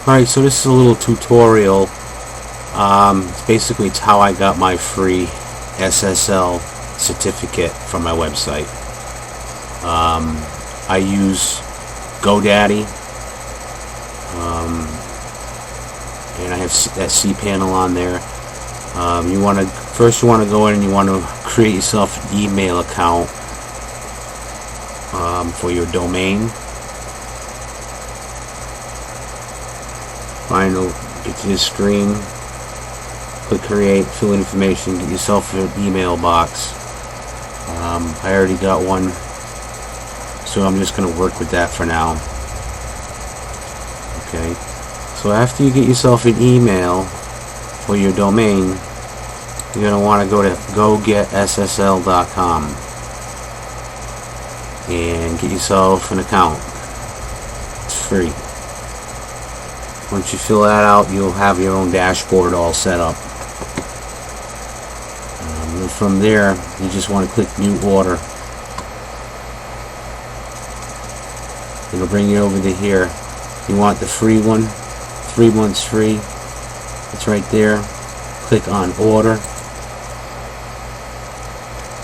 Alright, so this is a little tutorial. It's how I got my free SSL certificate from my website. I use GoDaddy, and I have that cPanel on there. You want to go in and you want to create yourself an email account for your domain. Get to this screen, click create, fill in information, get yourself an email box. I already got one, so I'm just going to work with that for now. Okay, so after you get yourself an email for your domain, you're going to want to go to gogetssl.com and get yourself an account. It's free. Once you fill that out, you'll have your own dashboard all set up. And from there, you just want to click New Order. It'll bring you over to here. You want the free one, 3 months free. It's right there. Click on Order,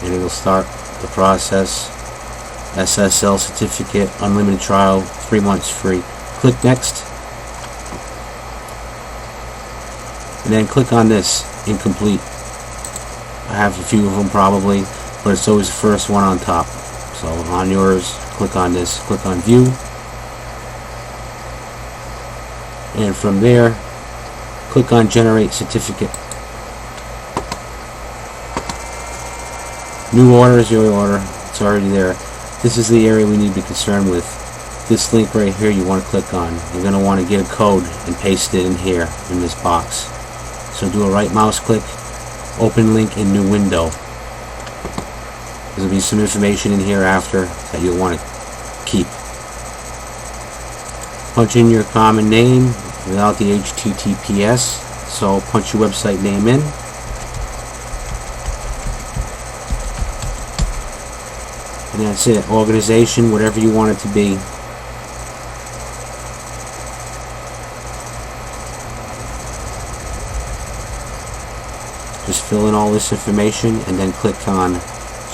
and it'll start the process. SSL certificate, unlimited trial, 3 months free. Click Next. And then click on this, incomplete. I have a few of them probably, but it's always the first one on top. So on yours, click on this, click on View. And from there, click on Generate Certificate. New order is your order. It's already there. This is the area we need to be concerned with. This link right here you want to click on. You're going to want to get a code and paste it in here in this box. So do a right mouse click, open link in new window. There'll be some information in here after that you'll want to keep. Punch in your common name without the HTTPS. So punch your website name in. And that's it. Organization, whatever you want it to be. Just fill in all this information and then click on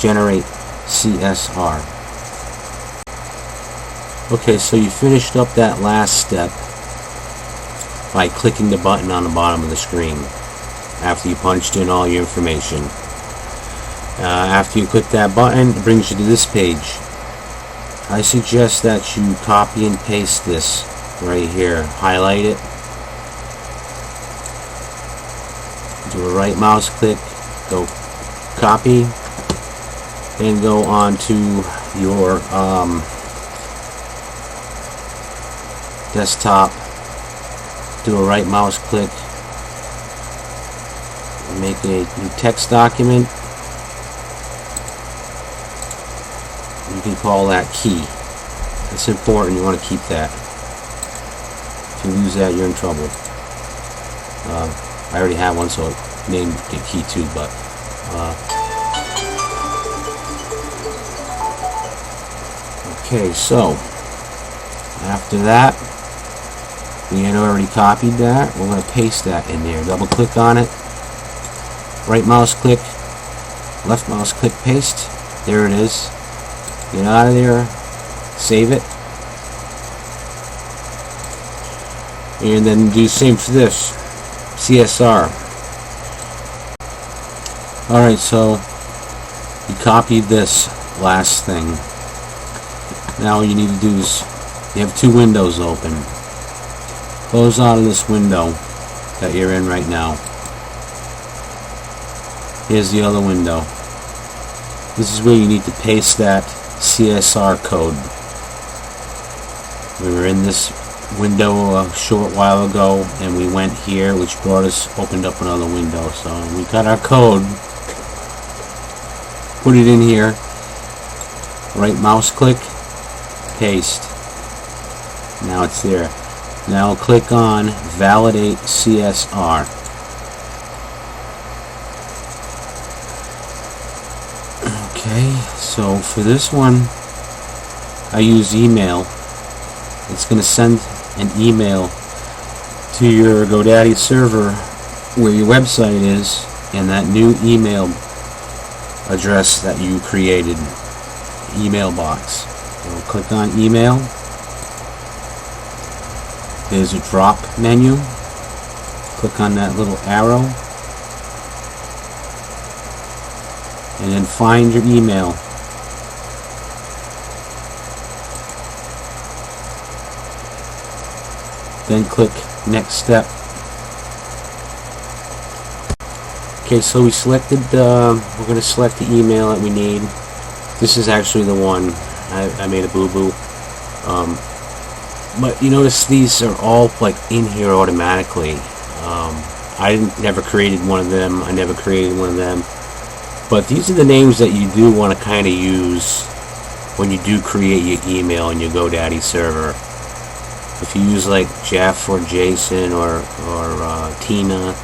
Generate CSR. Okay, so you finished up that last step by clicking the button on the bottom of the screen after you punched in all your information. After you click that button, it brings you to this page. I suggest that you copy and paste this right here. Highlight it. Do a right mouse click, go copy, then go on to your desktop, do a right mouse click, make a new text document. You can call that key. It's important, you want to keep that. If you lose that, you're in trouble. I already have one, so I named it key too, but okay, so after that, we had already copied that. We're going to paste that in there. Double click on it, right mouse click, left mouse click, paste. There it is. Get out of there, save it, and then do the same for this CSR. Alright, so you copied this last thing. Now all you need to do is, you have 2 windows open. Close out of this window that you're in right now. Here's the other window. This is where you need to paste that CSR code. We were in this window a short while ago and we went here, which opened up another window. So we got our code, put it in here, right mouse click, paste. Now it's there. Now click on Validate CSR. Okay, so for this one I use email. It's going to send an email to your GoDaddy server where your website is and that new email address that you created, email box. So click on email. There's a drop menu. Click on that little arrow and then find your email. Then click next step. Okay, so we selected, we're going to select the email that we need. This is actually the one. I made a boo-boo. But you notice these are all like in here automatically. I never created one of them. I never created one of them. But these are the names that you do want to kind of use when you do create your email in your GoDaddy server. If you use like Jeff or Jason or Tina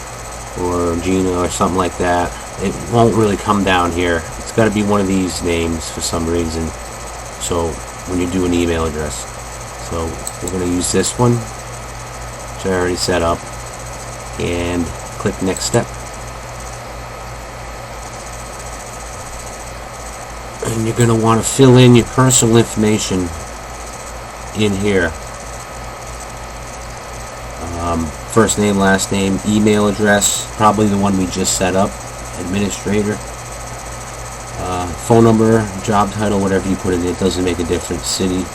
or Gina or something like that, it won't really come down here. It's got to be one of these names for some reason. So when you do an email address, so we're going to use this one, which I already set up, and click next step. And you're going to want to fill in your personal information in here. First name, last name, email address, probably the one we just set up, administrator, phone number, job title, whatever you put in it doesn't make a difference, city,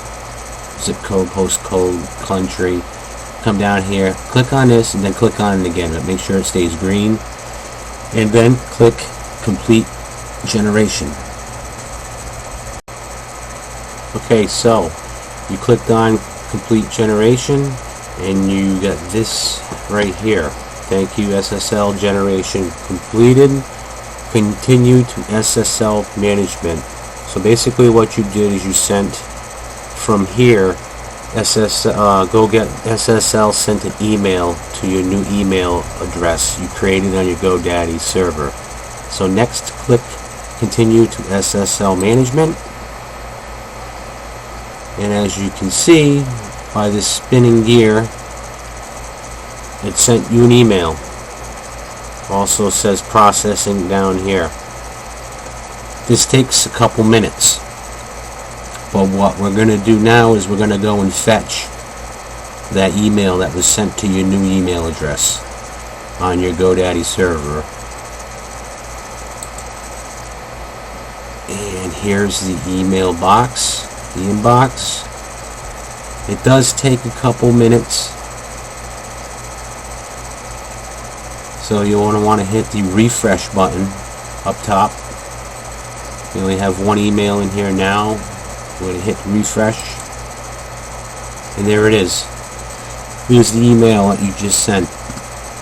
zip code, postcode, country. Come down here, click on this, and then click on it again, but make sure it stays green, and then click complete generation. Okay, so you clicked on complete generation and you got this right here. Thank you, SSL generation completed. Continue to SSL management. So basically what you did is you sent from here, GoGet sent an email to your new email address you created on your GoDaddy server. So next, click continue to SSL management. And as you can see by this spinning gear, it sent you an email. Also says processing down here. This takes a couple minutes. But what we're going to do now is we're going to go and fetch that email that was sent to your new email address on your GoDaddy server. And here's the email box, the inbox. It does take a couple minutes, so you'll want to hit the refresh button up top. You only have one email in here now. We're going to hit refresh, and there it is. Here's the email that you just sent.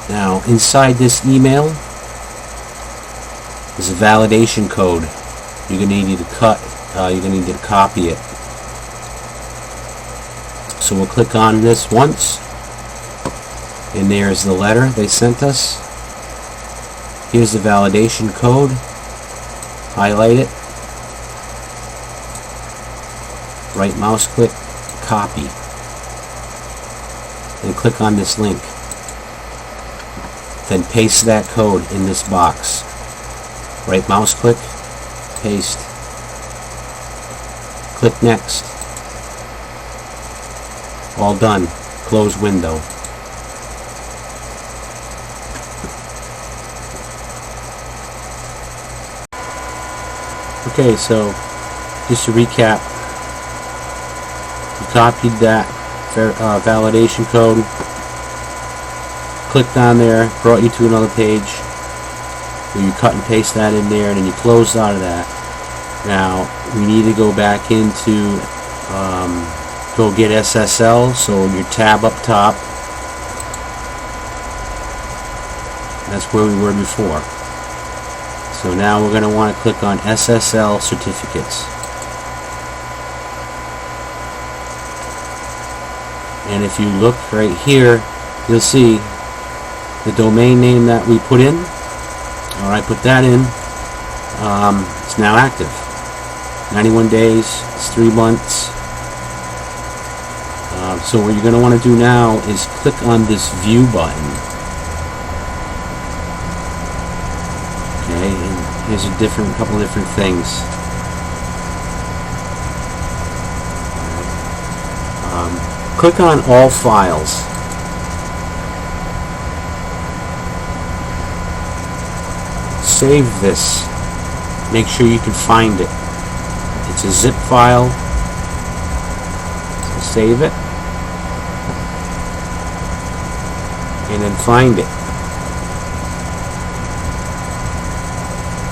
Now inside this email is a validation code. You're going to need to you're going to need to copy it. So we'll click on this once, and there's the letter they sent us. Here's the validation code. Highlight it. Right mouse click, copy. And click on this link. Then paste that code in this box. Right mouse click, paste. Click next. All done. Close window. Okay, so just to recap, you copied that validation code, clicked on there, brought you to another page where you cut and paste that in there, and then you closed out of that. Now we need to go back into GoGet SSL, so your tab up top, that's where we were before. So now we're going to want to click on SSL certificates. And if you look right here, you'll see the domain name that we put in, or I put that in, it's now active. 91 days, it's 3 months. So what you're going to want to do now is click on this view button. Okay, and here's a couple different things. Click on all files. Save this. Make sure you can find it. It's a zip file. So save it. And then find it.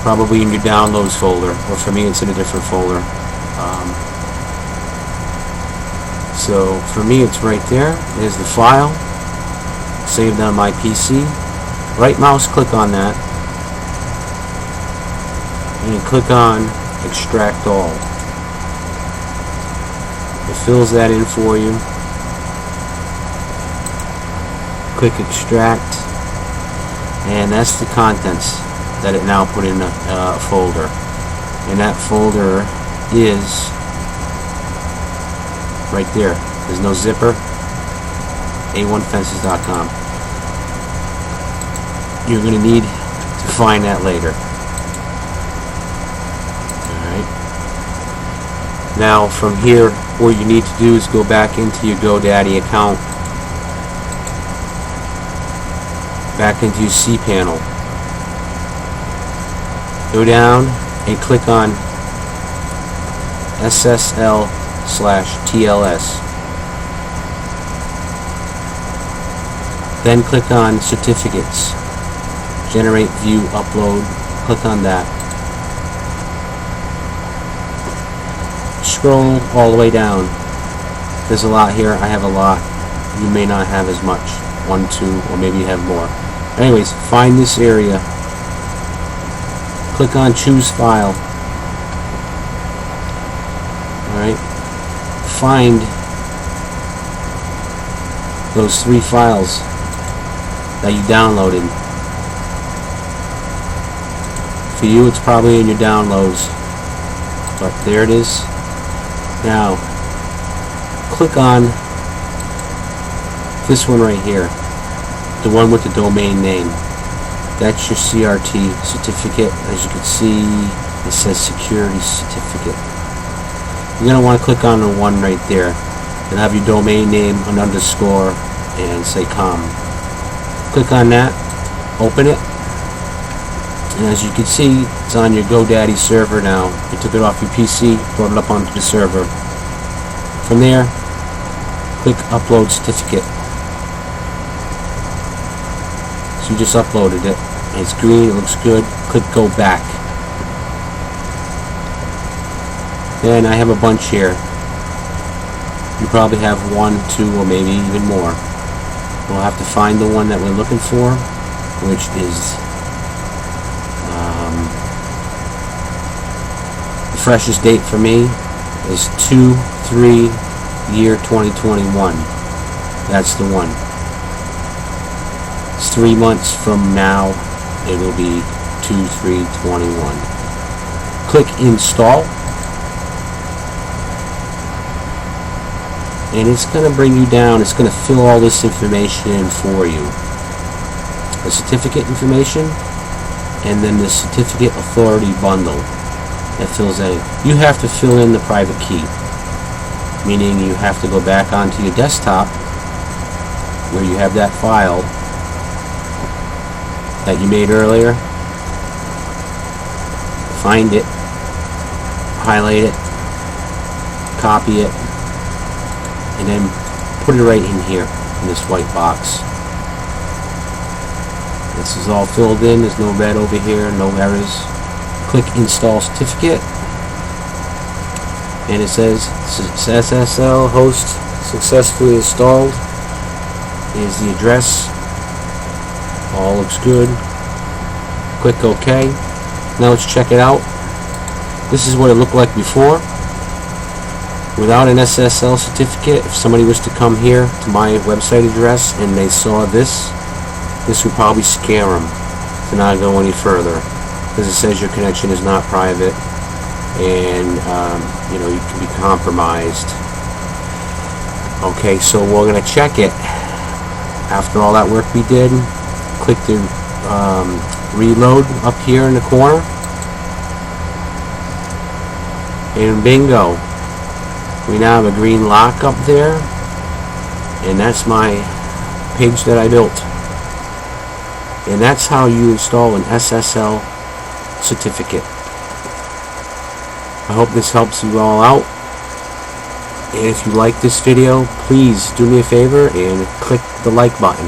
Probably in your downloads folder, or for me it's in a different folder. So for me it's right there. There's the file saved on my PC. Right mouse click on that and click on extract all. It fills that in for you. Click extract, and that's the contents that it now put in a folder, and that folder is right there. There's no zipper. A1fences.com. You're going to need to find that later. Alright. Now from here, what you need to do is go back into your GoDaddy account, back into your cPanel. Go down and click on SSL/TLS. Then click on certificates. Generate, view, upload. Click on that. Scroll all the way down. There's a lot here. I have a lot. You may not have as much. 1, 2, or maybe you have more. Anyways, find this area. Click on choose file. Alright. Find those 3 files that you downloaded. For you it's probably in your downloads, but there it is. Now click on this one right here, the one with the domain name. That's your CRT certificate. As you can see, it says security certificate. You're going to want to click on the one right there and have your domain name, an underscore, and say com. Click on that, open it, and as you can see, it's on your GoDaddy server now. You took it off your PC, brought it up onto the server. From there, click upload certificate. So you just uploaded it. It's green, it looks good. Click go back. Then I have a bunch here. You probably have 1, 2, or maybe even more. We'll have to find the one that we're looking for, which is the freshest date for me is 2/3/2021. That's the one. It's 3 months from now. It will be 2/3/21. Click install, and it's going to bring you down. It's going to fill all this information in for you. The certificate information, and then the certificate authority bundle that fills that in. You have to fill in the private key, meaning you have to go back onto your desktop where you have that file that you made earlier, find it, highlight it, copy it, and then put it right in here in this white box. This is all filled in. There's no red over here, no errors. Click install certificate, and it says SSL host successfully installed. Here's the address. All looks good. Click OK. Now let's check it out. This is what it looked like before. Without an SSL certificate, if somebody was to come here to my website address and they saw this would probably scare them to not go any further, because it says your connection is not private, and you can be compromised. Okay, so we're going to check it after all that work we did. Click the reload up here in the corner, and bingo, we now have a green lock up there, and that's my page that I built. And that's how you install an SSL certificate. I hope this helps you all out. And if you like this video, please do me a favor and click the like button.